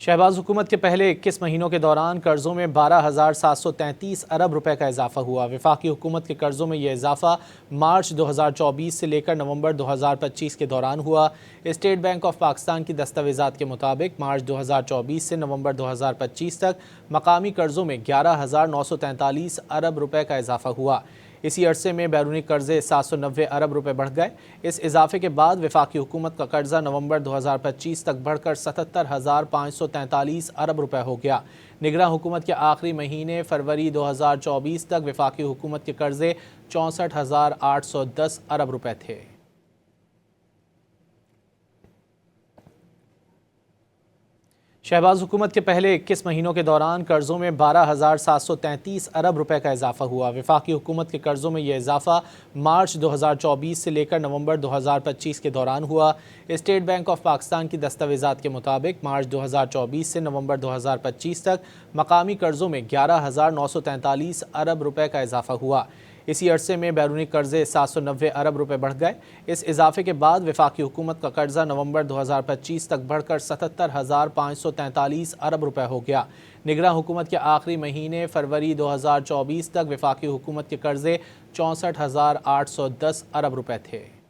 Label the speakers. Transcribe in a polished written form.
Speaker 1: शहबाज हुकूमत के पहले 21 महीनों के दौरान कर्जों में 12,733 अरब रुपए का इजाफा हुआ। वफाकी हुकूमत के कर्जों में यह इजाफा मार्च 2024 से लेकर नवंबर 2025 के दौरान हुआ। स्टेट बैंक ऑफ पाकिस्तान की दस्तावेज़ात के मुताबिक मार्च 2024 से नवंबर 2025 तक मकामी कर्जों में 11,943 अरब रुपए का इजाफा हुआ। इसी अरसे में बैरूनी कर्जे 790 अरब रुपए बढ़ गए। इस इजाफे के बाद वफाकी हुकूमत का कर्जा नवंबर 2025 तक बढ़कर 77,543 अरब रुपए हो गया। निगरान हुकूमत के आखिरी महीने फरवरी 2024 तक वफाकी हुकूमत के कर्जे 64,810 अरब रुपए थे। शहबाज हुकूमत के पहले 21 महीनों के दौरान कर्जों में 12,733 अरब रुपए का इजाफा हुआ। वफाकी हुकूमत के कर्जों में यह इजाफा मार्च 2024 से लेकर नवंबर 2025 के दौरान हुआ। स्टेट बैंक ऑफ पाकिस्तान की दस्तावेज़ात के मुताबिक मार्च 2024 से नवंबर 2025 तक मकामी कर्जों में 11,943 अरब रुपए का इजाफा हुआ। इसी अरसे में बैरूनी कर्जे 790 अरब रुपए बढ़ गए। इस इजाफे के बाद वफाकी हुकूमत का कर्जा नवंबर 2025 तक बढ़कर 77,543 अरब रुपए हो गया। निगरान हुकूमत के आखिरी महीने फरवरी 2024 तक वफाकी हुकूमत के कर्जे 64,810 अरब रुपए थे।